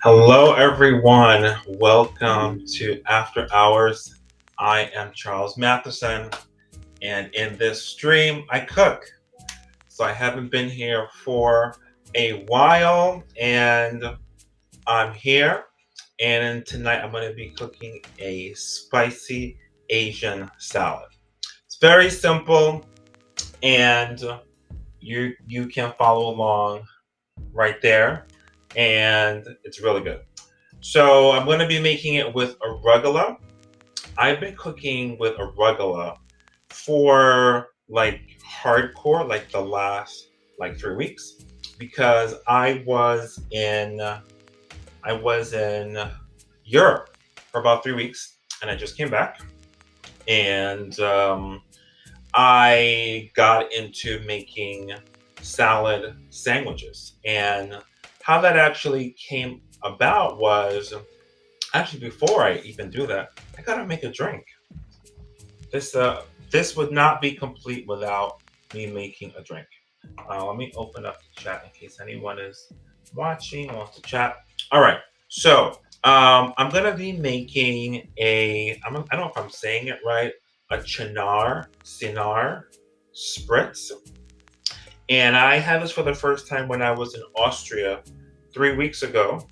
Hello, everyone. Welcome to After Hours. I am Charles Matheson, and in this stream, I cook. So I haven't been here for a while, and I'm here. And tonight, I'm going to be cooking a spicy Asian salad. It's very simple, and you can follow along right there, and it's really good. So I'm going to be making it with arugula. I've been cooking with arugula for like hardcore, like the last like 3 weeks, because I was in Europe for about 3 weeks, and I just came back, and I got into making salad sandwiches, and how that actually came about was actually, before I even do that, I gotta make a drink. This uh, this would not be complete without me making a drink. Let me open up the chat in case anyone is watching or wants to chat. All right, so I'm gonna be making I don't know if I'm saying it right, a Cynar Spritz, and I had this for the first time when I was in Austria 3 weeks ago,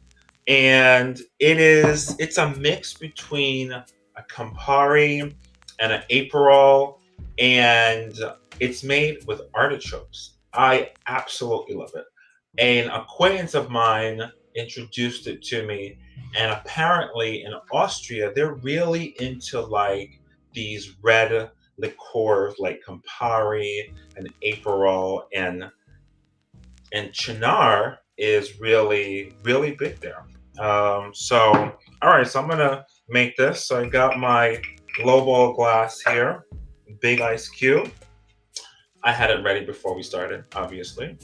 and it's a mix between a Campari and an Aperol, and it's made with artichokes. I absolutely love it. An acquaintance of mine introduced it to me, and apparently in Austria they're really into like these red liqueurs like Campari and Aperol, and Chinar is really, really big there. All right, so I'm gonna make this. So I got my lowball glass here, big ice cube. I had it ready before we started, obviously.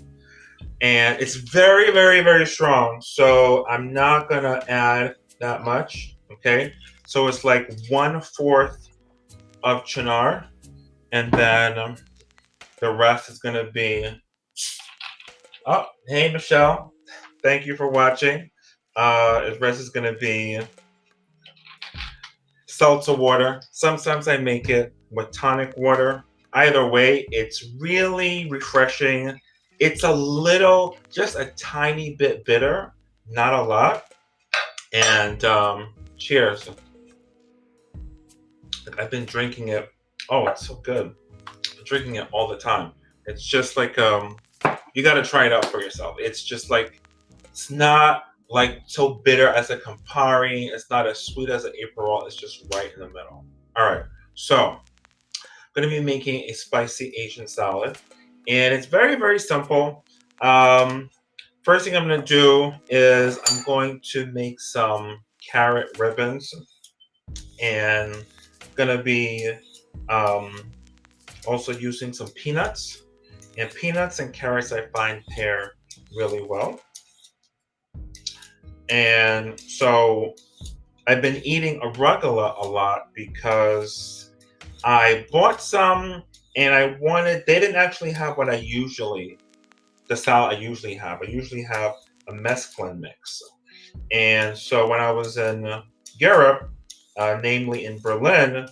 And it's very, very, very strong. So I'm not gonna add that much, okay? So it's like 1/4 of Chinar, and then the rest is gonna be, oh, hey, Michelle. Thank you for watching. The rest is going to be seltzer water. Sometimes I make it with tonic water. Either way, it's really refreshing. It's a little, just a tiny bit bitter, not a lot. And cheers. I've been drinking it. Oh, it's so good. I'm drinking it all the time. It's just like you got to try it out for yourself. It's just like, it's not like so bitter as a Campari. It's not as sweet as an Aperol. It's just right in the middle. All right, so I'm going to be making a spicy Asian salad, and it's very, very simple. First thing I'm going to do is I'm going to make some carrot ribbons, and going to be um, also using some peanuts. And peanuts and carrots I find pair really well. And so I've been eating arugula a lot because I bought some, and they didn't actually have the salad I usually have. I usually have a mesclun mix. And so when I was in Europe, namely in Berlin,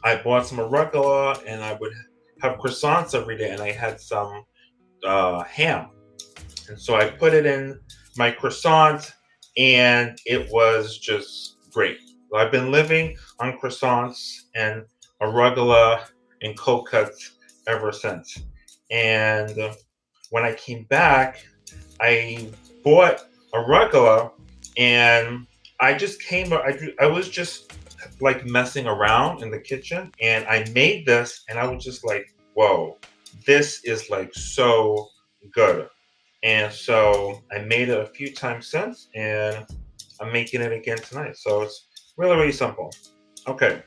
I bought some arugula, and I would have croissants every day, and I had some ham. And so I put it in my croissant, and it was just great. So I've been living on croissants and arugula and cold cuts ever since. And when I came back, I bought arugula, and I was just like messing around in the kitchen, and I made this, and I was just like, whoa, this is like so good. And so I made it a few times since, and I'm making it again tonight. So it's really, really simple. Okay,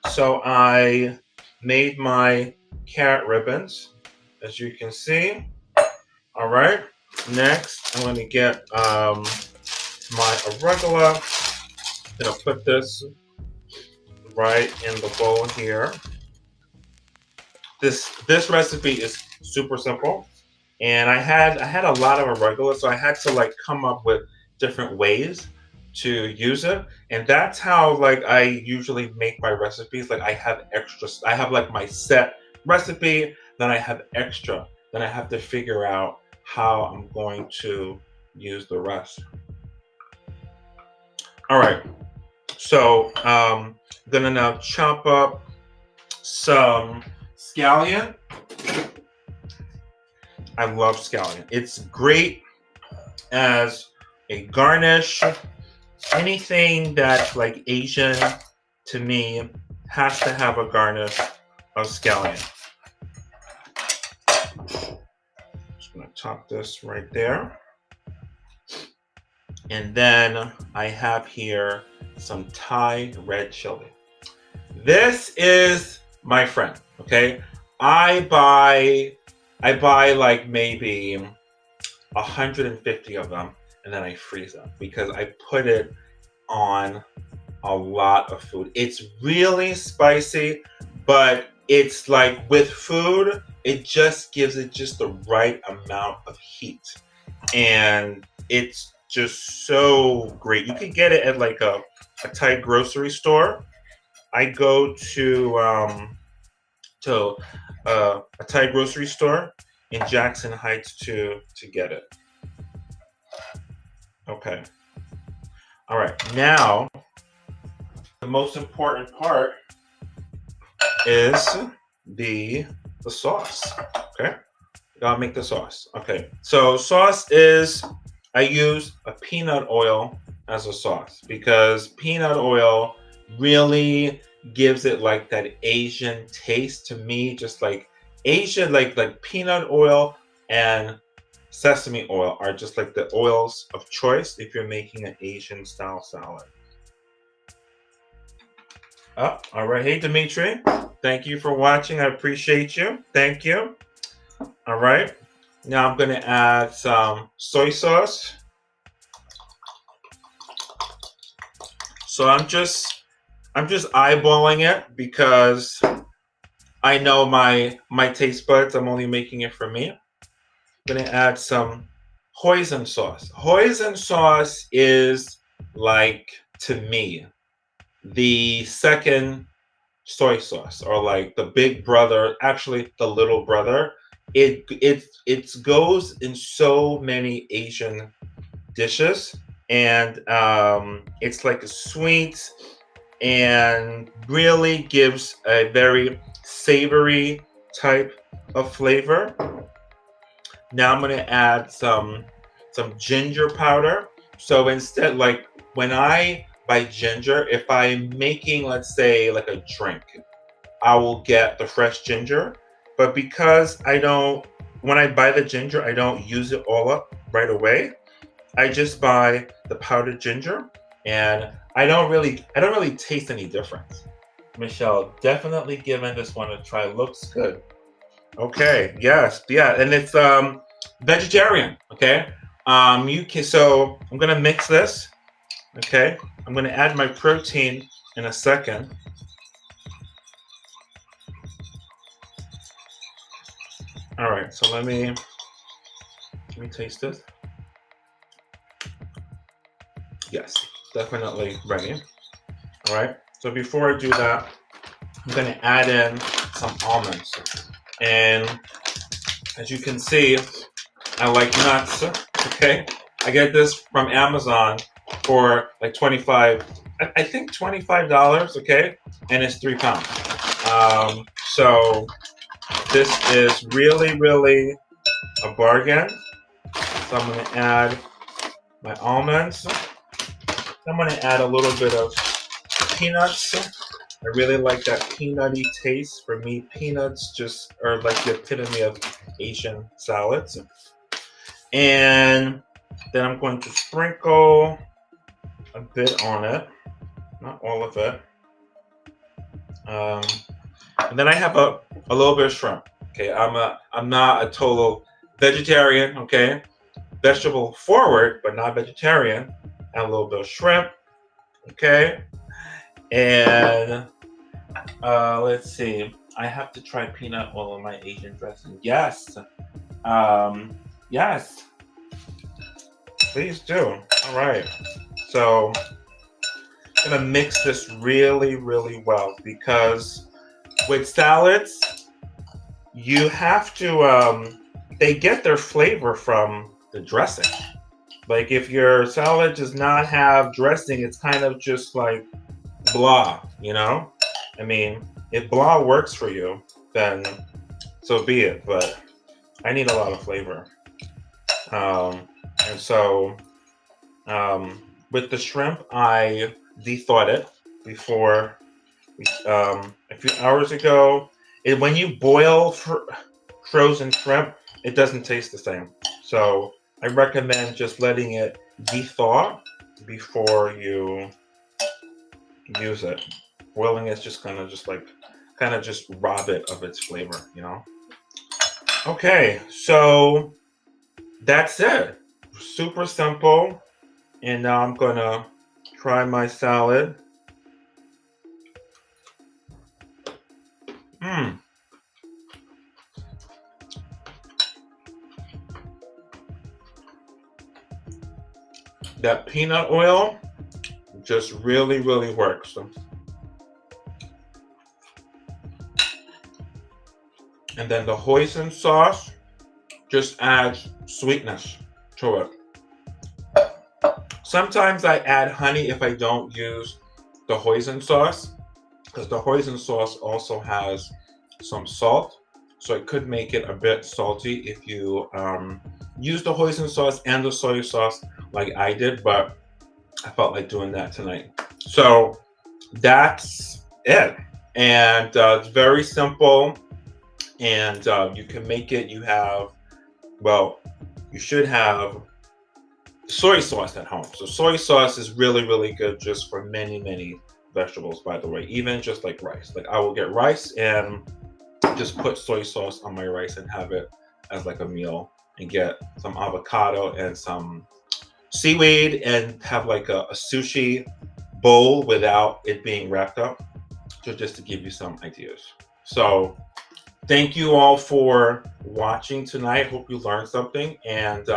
so I made my carrot ribbons, as you can see. All right, next I'm going to get my arugula. I'm going to put this right in the bowl here. This recipe is super simple. And I had a lot of arugula, so I had to like come up with different ways to use it. And that's how like I usually make my recipes. Like I have extras. I have like my set recipe, then I have extra. Then I have to figure out how I'm going to use the rest. All right. So I'm gonna now chop up some scallion. I love scallion. It's great as a garnish. Anything that's like Asian to me has to have a garnish of scallion. Just gonna chop this right there. And then I have here some Thai red chili. This is my friend, okay? I buy like maybe 150 of them and then I freeze them because I put it on a lot of food. It's really spicy, but it's like with food, it just gives it just the right amount of heat. And it's just so great. You can get it at like a Thai grocery store. I go to a Thai grocery store in Jackson Heights to get it. Okay. All right. Now, the most important part is the sauce. Okay. Gotta make the sauce. Okay. So sauce is, I use a peanut oil as a sauce because peanut oil really gives it like that Asian taste to me. Just like Asian, like peanut oil and sesame oil are just like the oils of choice if you're making an Asian style salad. Oh, all right. Hey, Dimitri. Thank you for watching. I appreciate you. Thank you. All right. Now I'm going to add some soy sauce. So I'm just eyeballing it because I know my taste buds. I'm only making it for me. I'm going to add some hoisin sauce. Hoisin sauce is like, to me, the second soy sauce, or like the big brother, actually the little brother. It goes in so many Asian dishes, and it's like a sweet and really gives a very savory type of flavor. Now I'm going to add some ginger powder. So instead, like when I buy ginger, if I'm making, let's say, like a drink, I will get the fresh ginger. But because when I buy the ginger, I don't use it all up right away. I just buy the powdered ginger, and I don't really taste any difference. Michelle, definitely giving this one a try. Looks good. Okay, yes, yeah, and it's vegetarian. Okay, so I'm gonna mix this. Okay, I'm gonna add my protein in a second. All right, so let me taste this. Yes, definitely ready. All right, so before I do that, I'm gonna add in some almonds. And as you can see, I like nuts, okay? I get this from Amazon for like I think $25, okay? And it's 3 pounds. So this is really, really a bargain. So I'm gonna add my almonds. I'm gonna add a little bit of peanuts. I really like that peanutty taste. For me, peanuts just are like the epitome of Asian salads. And then I'm going to sprinkle a bit on it, not all of it. And then I have a little bit of shrimp. Okay, I'm not a total vegetarian. Okay, vegetable forward, but not vegetarian. And a little bit of shrimp. Okay, and let's see. I have to try peanut oil in my Asian dressing. Yes. Yes. Please do. All right. So I'm gonna mix this really, really well because with salads, you have to they get their flavor from the dressing. Like if your salad does not have dressing, it's kind of just like blah, you know? I mean, if blah works for you, then so be it. But I need a lot of flavor. Um, and so um, with the shrimp, I de-thawed it before a few hours ago. When you boil frozen shrimp, it doesn't taste the same. So I recommend just letting it de-thaw before you use it. Boiling is just kind of just rob it of its flavor, you know? Okay, so that's it. Super simple. And now I'm gonna try my salad. Mmm. That peanut oil just really, really works. And then the hoisin sauce just adds sweetness to it. Sometimes I add honey if I don't use the hoisin sauce, because the hoisin sauce also has some salt. So it could make it a bit salty if you use the hoisin sauce and the soy sauce like I did, but I felt like doing that tonight. So that's it. And it's very simple. And you can make it, well, you should have soy sauce at home. So soy sauce is really, really good just for many, many vegetables, by the way, even just like rice. Like I will get rice and just put soy sauce on my rice and have it as like a meal and get some avocado and some seaweed and have like a sushi bowl without it being wrapped up. So just to give you some ideas. So thank you all for watching tonight. Hope you learned something and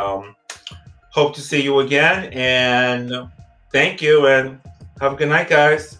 hope to see you again. And thank you and have a good night, guys.